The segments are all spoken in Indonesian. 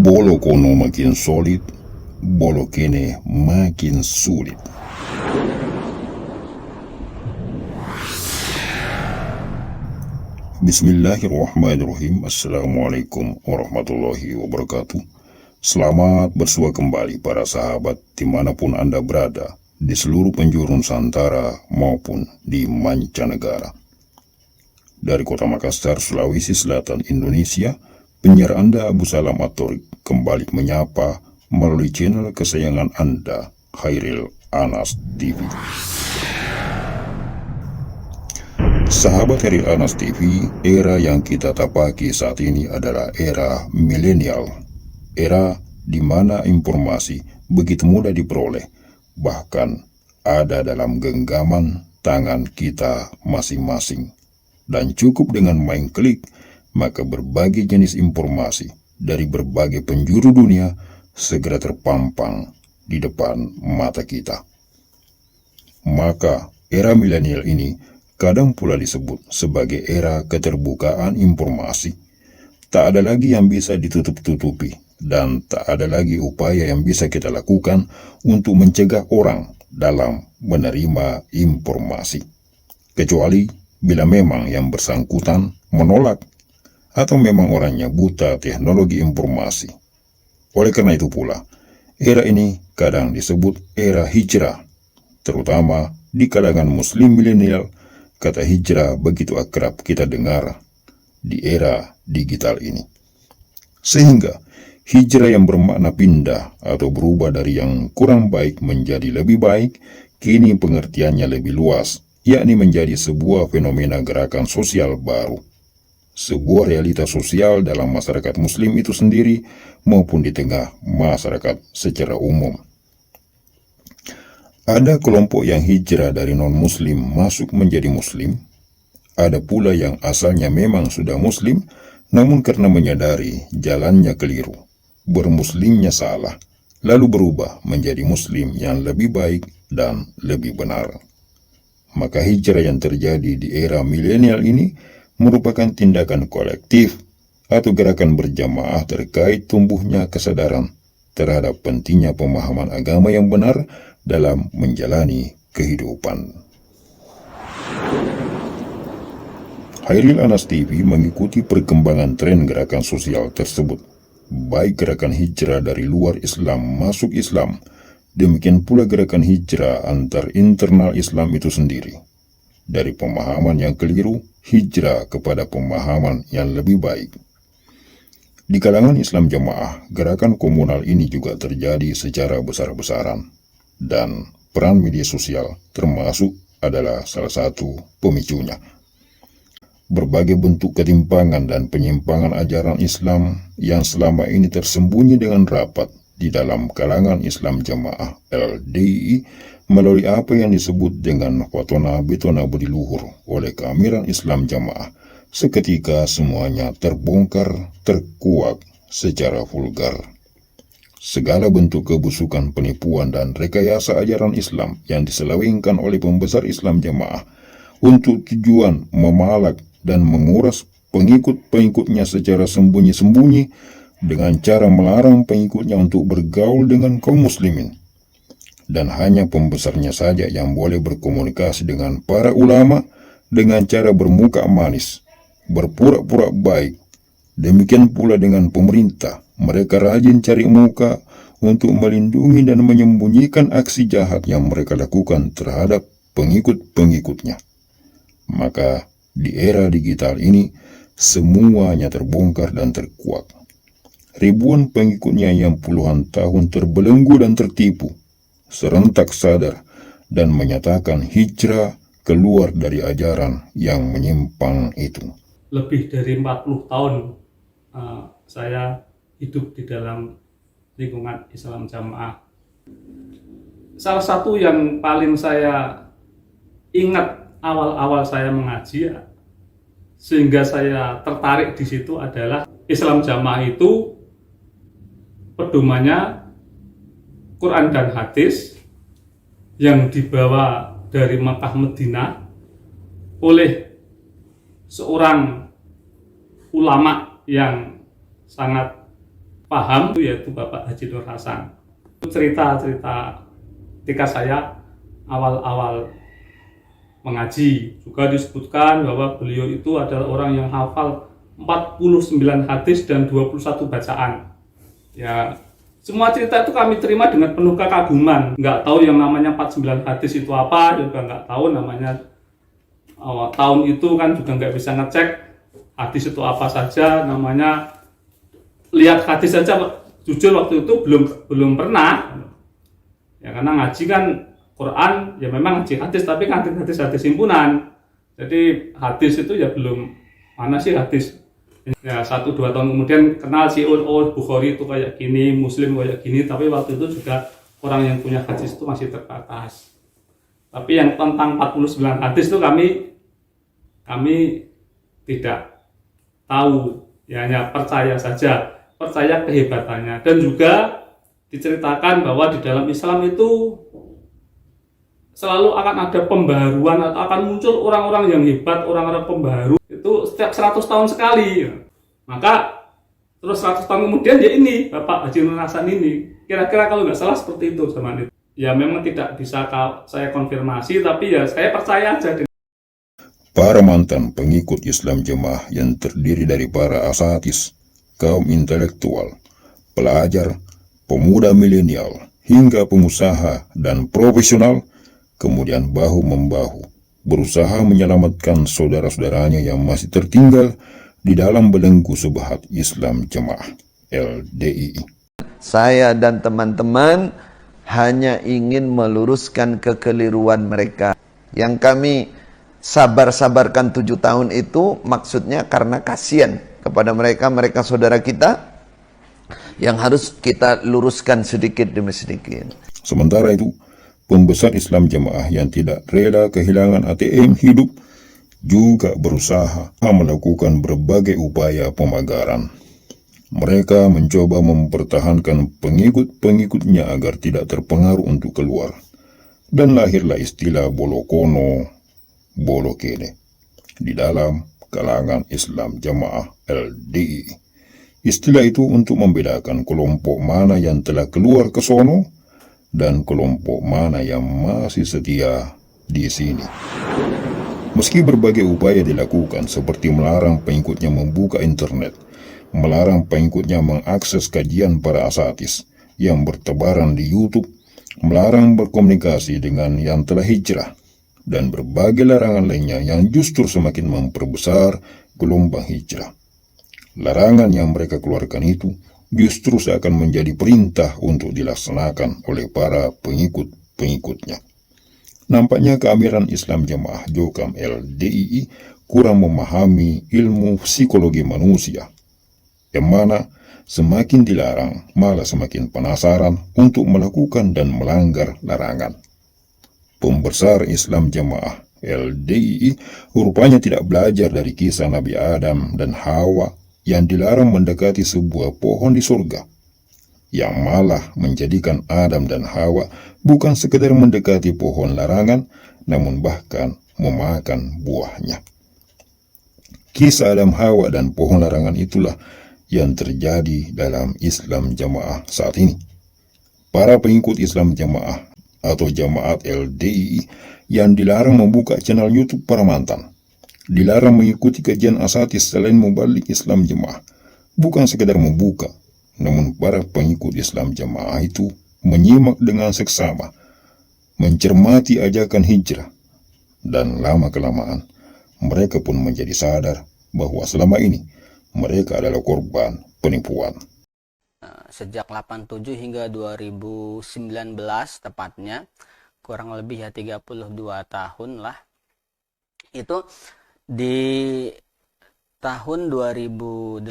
Bolo kono makin solid, bolo kene makin sulit. Bismillahirrahmanirrahim. Assalamualaikum warahmatullahi wabarakatuh. Selamat bersua kembali para sahabat dimanapun Anda berada, di seluruh penjuru Nusantara maupun di mancanegara. Dari kota Makassar, Sulawesi Selatan, Indonesia, penyiar Anda Abu Salam Atorik kembali menyapa melalui channel kesayangan Anda, Khairil Anas TV. Sahabat Khairil Anas TV, era yang kita tapaki saat ini adalah era milenial. Era di mana informasi begitu mudah diperoleh, bahkan ada dalam genggaman tangan kita masing-masing. Dan cukup dengan main klik, maka berbagai jenis informasi dari berbagai penjuru dunia segera terpampang di depan mata kita. Maka era milenial ini kadang pula disebut sebagai era keterbukaan informasi. Tak ada lagi yang bisa ditutup-tutupi, dan tak ada lagi upaya yang bisa kita lakukan untuk mencegah orang dalam menerima informasi. Kecuali bila memang yang bersangkutan menolak atau memang orangnya buta teknologi informasi. Oleh karena itu pula, era ini kadang disebut era hijrah, terutama di kalangan muslim milenial. Kata hijrah begitu akrab kita dengar di era digital ini. Sehingga hijrah yang bermakna pindah atau berubah dari yang kurang baik menjadi lebih baik, kini pengertiannya lebih luas, yakni menjadi sebuah fenomena gerakan sosial baru. Sebuah realitas sosial dalam masyarakat muslim itu sendiri maupun di tengah masyarakat secara umum. Ada kelompok yang hijrah dari non-muslim masuk menjadi muslim. Ada pula yang asalnya memang sudah muslim, namun karena menyadari jalannya keliru, bermuslimnya salah, lalu berubah menjadi muslim yang lebih baik dan lebih benar. Maka hijrah yang terjadi di era milenial ini merupakan tindakan kolektif atau gerakan berjamaah terkait tumbuhnya kesadaran terhadap pentingnya pemahaman agama yang benar dalam menjalani kehidupan. Khairil Anas TV mengikuti perkembangan tren gerakan sosial tersebut, baik gerakan hijrah dari luar Islam masuk Islam, demikian pula gerakan hijrah antar internal Islam itu sendiri. Dari pemahaman yang keliru, hijrah kepada pemahaman yang lebih baik. Di kalangan Islam jamaah, gerakan komunal ini juga terjadi secara besar-besaran. Dan peran media sosial termasuk adalah salah satu pemicunya. Berbagai bentuk ketimpangan dan penyimpangan ajaran Islam yang selama ini tersembunyi dengan rapat di dalam kalangan Islam Jamaah LDI melalui apa yang disebut dengan Fatona Betona Budi Luhur oleh Keamiran Islam Jamaah, seketika semuanya terbongkar, terkuak secara vulgar. Segala bentuk kebusukan, penipuan, dan rekayasa ajaran Islam yang diselewengkan oleh pembesar Islam Jamaah untuk tujuan memalak dan menguras pengikut-pengikutnya secara sembunyi-sembunyi dengan cara melarang pengikutnya untuk bergaul dengan kaum muslimin. Dan hanya pembesarnya saja yang boleh berkomunikasi dengan para ulama dengan cara bermuka manis, berpura-pura baik. Demikian pula dengan pemerintah, mereka rajin cari muka untuk melindungi dan menyembunyikan aksi jahat yang mereka lakukan terhadap pengikut-pengikutnya. Maka di era digital ini, semuanya terbongkar dan terkuak. Ribuan pengikutnya yang puluhan tahun terbelenggu dan tertipu, serentak sadar dan menyatakan hijrah keluar dari ajaran yang menyimpang itu. Lebih dari 40 tahun saya hidup di dalam lingkungan Islam Jamaah. Salah satu yang paling saya ingat awal-awal saya mengaji, sehingga saya tertarik di situ adalah Islam Jamaah itu pedomannya Quran dan hadis yang dibawa dari Makkah Madinah oleh seorang ulama yang sangat paham itu yaitu Bapak Haji Nur Hasan. Cerita-cerita ketika saya awal-awal mengaji juga disebutkan bahwa beliau itu adalah orang yang hafal 49 hadis dan 21 bacaan. Ya, semua cerita itu kami terima dengan penuh kekaguman. Nggak tahu yang namanya 49 hadis itu apa, juga nggak tahu namanya tahun itu kan juga nggak bisa ngecek hadis itu apa saja namanya. Lihat hadis saja jujur waktu itu belum pernah ya, karena ngaji kan Quran ya memang ngaji hadis, tapi kan hadis himpunan, jadi hadis itu ya belum, mana sih hadis ya. 1-2 tahun kemudian kenal sih, oh Bukhari itu kayak gini, Muslim kayak gini, tapi waktu itu juga orang yang punya hadis itu masih terbatas. Tapi yang tentang 49 hadis itu kami tidak tahu ya, hanya percaya saja, percaya kehebatannya. Dan juga diceritakan bahwa di dalam Islam itu selalu akan ada pembaharuan atau akan muncul orang-orang yang hebat, orang-orang pembaharu itu setiap 100 tahun sekali. Maka terus 100 tahun kemudian ya ini Bapak Haji Nur Hasan ini, kira-kira kalau nggak salah seperti itu zaman itu. Ya memang tidak bisa saya konfirmasi, tapi ya saya percaya aja. Para mantan pengikut Islam Jemaah yang terdiri dari para asatis, kaum intelektual, pelajar, pemuda milenial, hingga pengusaha dan profesional, kemudian bahu-membahu berusaha menyelamatkan saudara-saudaranya yang masih tertinggal di dalam belenggu Subhat Islam Jemaah LDII. Saya dan teman-teman hanya ingin meluruskan kekeliruan mereka. Yang kami sabar-sabarkan 7 tahun itu maksudnya karena kasihan kepada mereka saudara kita yang harus kita luruskan sedikit demi sedikit. Sementara itu, pembesar Islam Jemaah yang tidak rela kehilangan ATM hidup juga berusaha melakukan berbagai upaya pemagaran. Mereka mencoba mempertahankan pengikut-pengikutnya agar tidak terpengaruh untuk keluar. Dan lahirlah istilah bolokono, bolokene di dalam kalangan Islam Jemaah LDII. Istilah itu untuk membedakan kelompok mana yang telah keluar ke sono dan kelompok mana yang masih setia di sini. Meski berbagai upaya dilakukan seperti melarang pengikutnya membuka internet, melarang pengikutnya mengakses kajian para asatis yang bertebaran di YouTube, melarang berkomunikasi dengan yang telah hijrah, dan berbagai larangan lainnya yang justru semakin memperbesar gelombang hijrah. Larangan yang mereka keluarkan itu justru seakan menjadi perintah untuk dilaksanakan oleh para pengikut-pengikutnya. Nampaknya keamiran Islam Jemaah Jokam LDII kurang memahami ilmu psikologi manusia, yang mana semakin dilarang malah semakin penasaran untuk melakukan dan melanggar larangan. Pembesar Islam Jemaah LDII rupanya tidak belajar dari kisah Nabi Adam dan Hawa yang dilarang mendekati sebuah pohon di surga, yang malah menjadikan Adam dan Hawa bukan sekedar mendekati pohon larangan, namun bahkan memakan buahnya. Kisah Adam, Hawa, dan pohon larangan itulah yang terjadi dalam Islam Jemaah saat ini. Para pengikut Islam Jemaah atau Jemaat LDII yang dilarang membuka channel YouTube para mantan, dilarang mengikuti kajian asatis selain mubalik Islam Jemaah, bukan sekedar membuka, namun para pengikut Islam Jemaah itu menyimak dengan seksama, mencermati ajakan hijrah, dan lama-kelamaan mereka pun menjadi sadar bahwa selama ini mereka adalah korban penipuan. Sejak 87 hingga 2019 tepatnya, kurang lebih ya 32 tahun lah, itu di tahun 2018,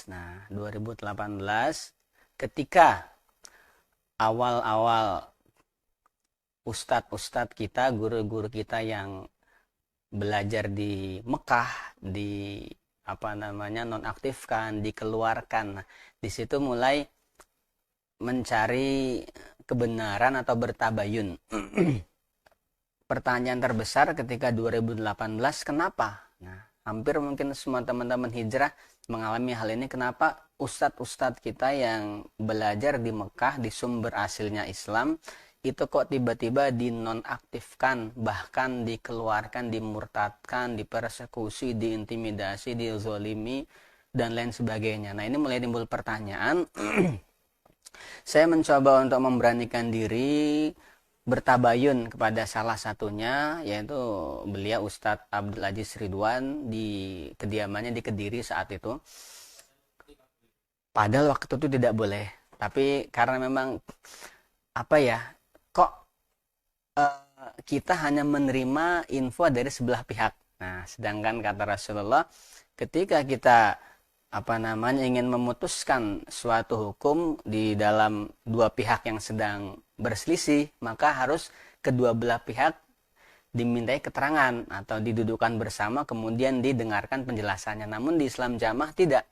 nah 2018 ketika awal-awal ustadz-ustadz kita, guru-guru kita yang belajar di Mekah, nonaktifkan, dikeluarkan. Nah, di situ mulai mencari kebenaran atau bertabayun. Pertanyaan terbesar ketika 2018, kenapa? Nah, hampir mungkin semua teman-teman hijrah mengalami hal ini. Kenapa ustadz-ustadz kita yang belajar di Mekah, di sumber aslinya Islam, itu kok tiba-tiba dinonaktifkan, bahkan dikeluarkan, dimurtadkan, dipersekusi, diintimidasi, dizolimi, dan lain sebagainya. Nah, ini mulai timbul pertanyaan. Saya mencoba untuk memberanikan diri bertabayun kepada salah satunya, yaitu beliau Ustadz Abdul Aziz Ridwan di kediamannya di Kediri saat itu. Padahal waktu itu tidak boleh, tapi karena memang apa ya, kok kita hanya menerima info dari sebelah pihak. Nah, sedangkan kata Rasulullah, ketika kita ingin memutuskan suatu hukum di dalam dua pihak yang sedang berselisih, maka harus kedua belah pihak dimintai keterangan atau didudukkan bersama, kemudian didengarkan penjelasannya. Namun di Islam Jamaah tidak.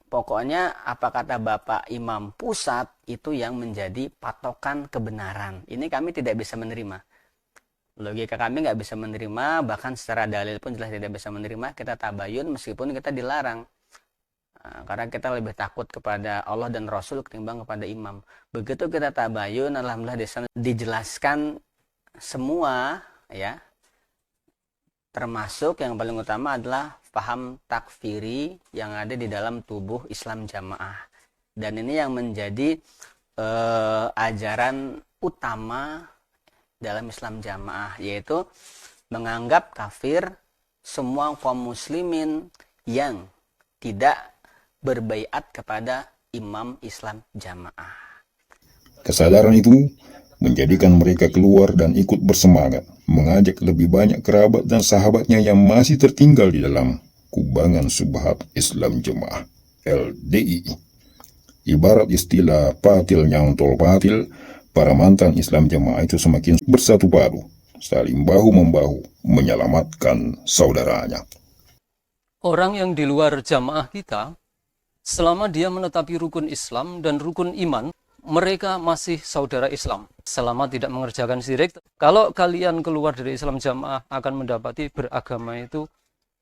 Pokoknya apa kata Bapak Imam Pusat itu yang menjadi patokan kebenaran. Ini kami tidak bisa menerima. Logika kami nggak bisa menerima, bahkan secara dalil pun jelas tidak bisa menerima. Kita tabayun meskipun kita dilarang. Karena kita lebih takut kepada Allah dan Rasul ketimbang kepada imam. Begitu kita tabayun, alhamdulillah di sana dijelaskan semua, ya. Termasuk yang paling utama adalah paham takfiri yang ada di dalam tubuh Islam Jamaah. Dan ini yang menjadi ajaran utama dalam Islam Jamaah, yaitu menganggap kafir semua kaum muslimin yang tidak berbaiat kepada imam Islam Jamaah. Kesadaran itu menjadikan mereka keluar dan ikut bersemangat, mengajak lebih banyak kerabat dan sahabatnya yang masih tertinggal di dalam kubangan Subhat Islam Jamaah LDI. Ibarat istilah patil nyantol patil, para mantan Islam Jamaah itu semakin bersatu padu, saling bahu-membahu menyelamatkan saudaranya. Orang yang di luar jamaah kita, selama dia menetapi rukun Islam dan rukun iman, mereka masih saudara Islam. Selama tidak mengerjakan syirik. Kalau kalian keluar dari Islam Jamaah akan mendapati beragama itu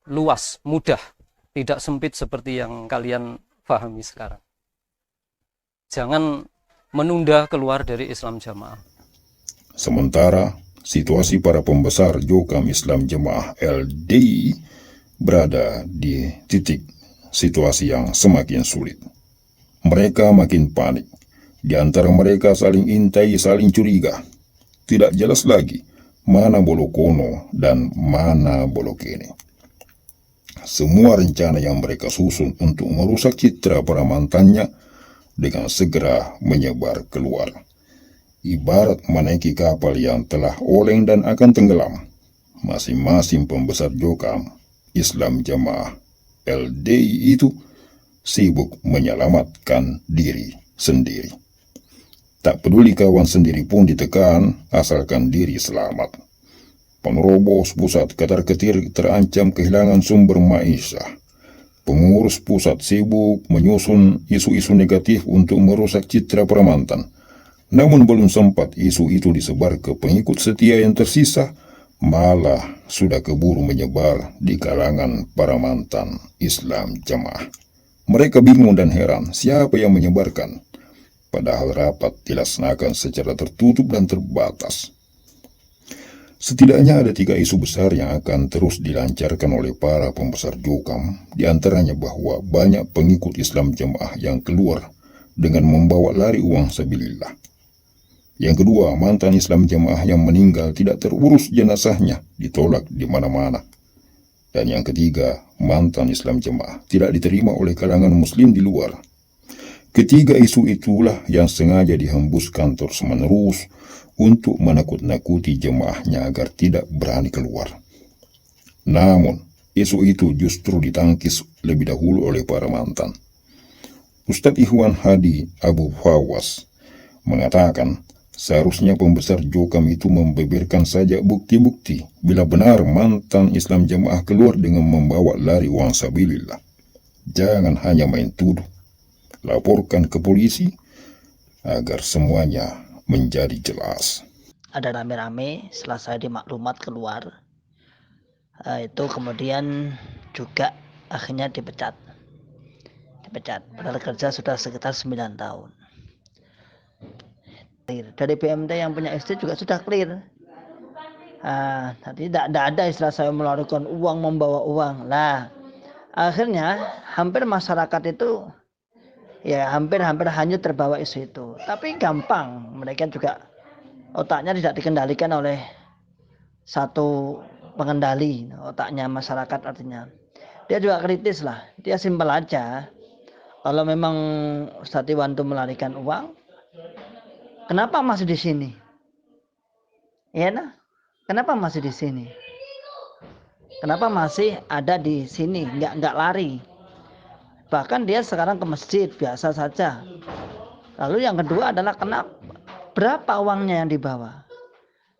luas, mudah. Tidak sempit seperti yang kalian pahami sekarang. Jangan menunda keluar dari Islam Jamaah. Sementara situasi para pembesar Jokam Islam Jamaah LDI berada di titik situasi yang semakin sulit. Mereka makin panik. Di antara mereka saling intai, saling curiga. Tidak jelas lagi mana bolokono dan mana bolokene. Semua rencana yang mereka susun untuk merusak citra para mantannya dengan segera menyebar keluar. Ibarat menaiki kapal yang telah oleng dan akan tenggelam. Masing-masing pembesar Jokam Islam Jamaah LDI itu sibuk menyelamatkan diri sendiri. Tak peduli kawan sendiri pun ditekan, asalkan diri selamat. Penerobos pusat ketar-ketir terancam kehilangan sumber maisha. Pengurus pusat sibuk menyusun isu-isu negatif untuk merusak citra para mantan. Namun belum sempat isu itu disebar ke pengikut setia yang tersisa, malah sudah keburu menyebar di kalangan para mantan Islam Jamaah. Mereka bingung dan heran siapa yang menyebarkan, padahal rapat dilaksanakan secara tertutup dan terbatas. Setidaknya ada 3 isu besar yang akan terus dilancarkan oleh para pembesar Jokam, di antaranya bahwa banyak pengikut Islam Jamaah yang keluar dengan membawa lari uang sabilillah. Yang kedua, mantan Islam Jamaah yang meninggal tidak terurus jenazahnya, ditolak di mana-mana. Dan yang ketiga, mantan Islam Jamaah tidak diterima oleh kalangan muslim di luar. Ketiga isu itulah yang sengaja dihembuskan terus-menerus untuk menakut-nakuti jemaahnya agar tidak berani keluar. Namun, isu itu justru ditangkis lebih dahulu oleh para mantan. Ustadz Ikhwan Hadi Abu Fawaz mengatakan, seharusnya pembesar Jokam itu membeberkan saja bukti-bukti bila benar mantan Islam Jamaah keluar dengan membawa lari uang sabilillah. Jangan hanya main tuduh. Laporkan ke polisi agar semuanya menjadi jelas. Ada rame-rame setelah saya dimaklumat keluar. Itu kemudian juga akhirnya dipecat. Padahal kerja sudah sekitar 9 tahun. Dari BMT yang punya istri juga sudah clear. Tadi tidak ada istilah saya melarikan uang, membawa uang. Nah, akhirnya hampir masyarakat itu ya hampir hanyut terbawa isu itu. Tapi gampang, mereka juga otaknya tidak dikendalikan oleh satu pengendali otaknya masyarakat, artinya dia juga kritis lah, dia simpel aja. Kalau memang Ustadz Iwan itu melarikan uang, kenapa masih di sini? Ya, nah, kenapa masih di sini? Kenapa masih ada di sini? Nggak lari. Bahkan dia sekarang ke masjid biasa saja. Lalu yang kedua adalah berapa uangnya yang dibawa?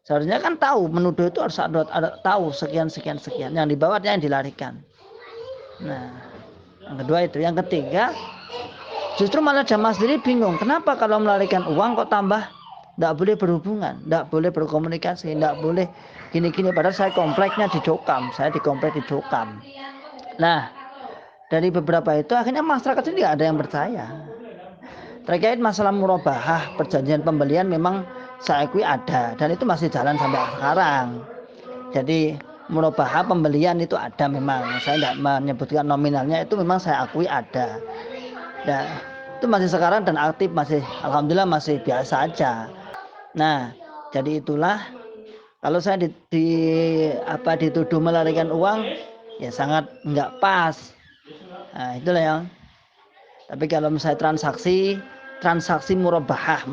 Seharusnya kan tahu, menuduh itu harus ada tahu sekian. Yang dibawa yang dilarikan. Nah, yang kedua itu. Yang ketiga, justru malah jamaah sendiri bingung. Kenapa kalau melarikan uang kok tambah tidak boleh berhubungan, tidak boleh berkomunikasi, tidak boleh gini-gini. Padahal saya kompleknya di Jokam, saya di komplek di Jokam. Nah, dari beberapa itu akhirnya masyarakat sendiri ada yang percaya. Terkait masalah murabahah, perjanjian pembelian memang saya akui ada, dan itu masih jalan sampai sekarang. Jadi murabahah pembelian itu ada memang. Saya tidak menyebutkan nominalnya, itu memang saya akui ada. Nah, itu masih sekarang dan aktif, masih alhamdulillah masih biasa aja. Nah, jadi itulah kalau saya dituduh melarikan uang, ya sangat nggak pas. Nah, itulah yang. Tapi kalau misalnya transaksi murabahah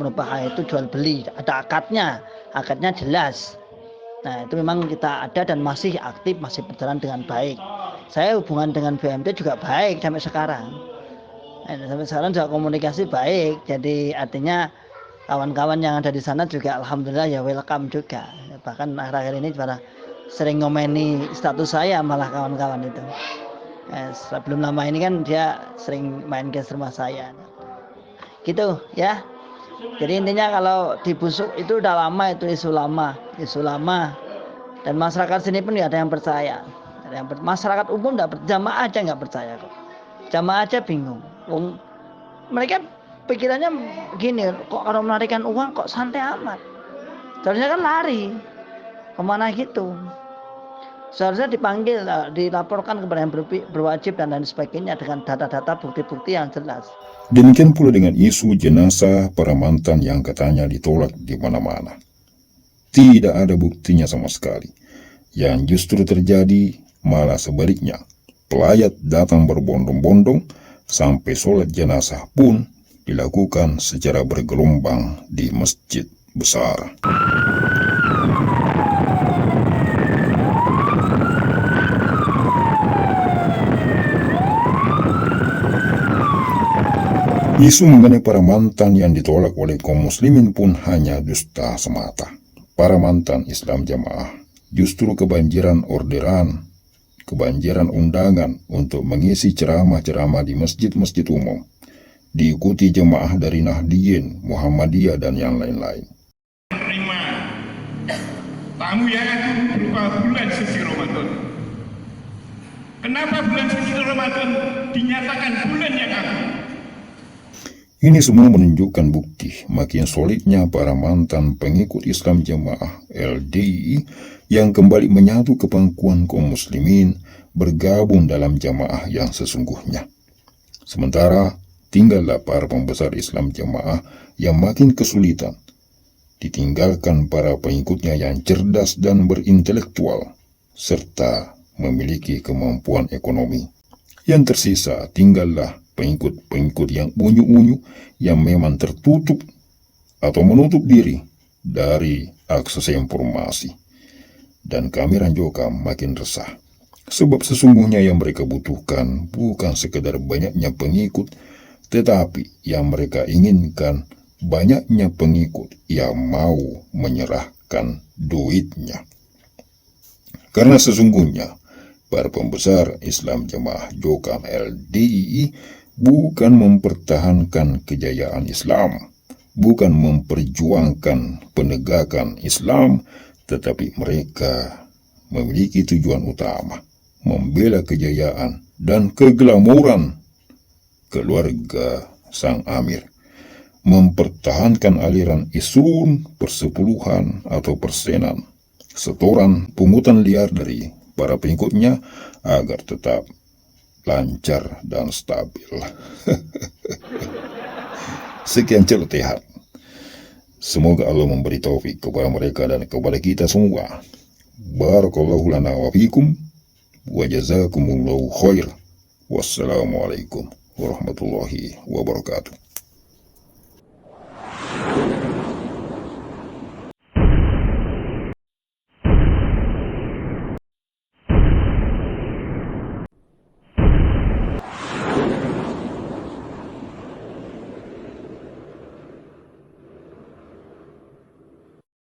itu jual beli, ada akadnya jelas. Nah, itu memang kita ada dan masih aktif, masih berjalan dengan baik. Saya hubungan dengan BMT juga baik sampai sekarang. Sampai sekarang juga komunikasi baik. Jadi artinya kawan-kawan yang ada di sana juga alhamdulillah ya welcome juga. Bahkan akhir-akhir ini pada sering ngomeni status saya malah kawan-kawan itu. Sebelum lama ini kan dia sering main ke rumah saya. Gitu ya. Jadi intinya kalau dibusuk itu udah lama, itu isu lama. Dan masyarakat sini pun ada yang percaya. Masyarakat umum jamaah aja nggak percaya kok. Jamaah aja bingung. Mereka pikirannya gini, kok kalau melarikan uang kok santai amat. Seharusnya kan lari. Kemana gitu. Seharusnya dipanggil, dilaporkan kepada yang berwajib dan lain sebagainya dengan data-data bukti-bukti yang jelas. Demikian pula dengan isu jenazah para mantan yang katanya ditolak di mana-mana. Tidak ada buktinya sama sekali. Yang justru terjadi malah sebaliknya. Pelayat datang berbondong-bondong sampai sholat jenazah pun dilakukan secara bergelombang di masjid besar. Isu mengenai para mantan yang ditolak oleh kaum muslimin pun hanya dusta semata. Para mantan Islam jamaah justru kebanjiran orderan, kebanjiran undangan untuk mengisi ceramah-ceramah di masjid-masjid umum. Diikuti jemaah dari Nahdliyin, Muhammadiyah, dan yang lain-lain. Terima tamu yang agung berupa bulan suci Ramadan. Kenapa bulan suci Ramadan dinyatakan bulan yang agung? Ini semua menunjukkan bukti makin solidnya para mantan pengikut Islam Jamaah LDI yang kembali menyatu ke pangkuan kaum muslimin bergabung dalam jamaah yang sesungguhnya. Sementara tinggallah para pembesar Islam Jamaah yang makin kesulitan, ditinggalkan para pengikutnya yang cerdas dan berintelektual, serta memiliki kemampuan ekonomi. Yang tersisa tinggallah pengikut-pengikut yang unyu-unyu yang memang tertutup atau menutup diri dari akses informasi. Dan kami Ranjokam makin resah. Sebab sesungguhnya yang mereka butuhkan bukan sekedar banyaknya pengikut, tetapi yang mereka inginkan banyaknya pengikut yang mau menyerahkan duitnya. Karena sesungguhnya para pembesar Islam Jamaah Jokam LDI bukan mempertahankan kejayaan Islam, bukan memperjuangkan penegakan Islam, tetapi mereka memiliki tujuan utama, membela kejayaan dan keglamoran keluarga sang Amir, mempertahankan aliran isun, persepuluhan atau persenan, setoran pungutan liar dari para pengikutnya agar tetap lancar dan stabil. Sekian celotehan. Semoga Allah memberi taufik kepada mereka dan kepada kita semua. Barakallahu lana wa fikum wa jazakumullahu khair. Wassalamualaikum warahmatullahi wabarakatuh.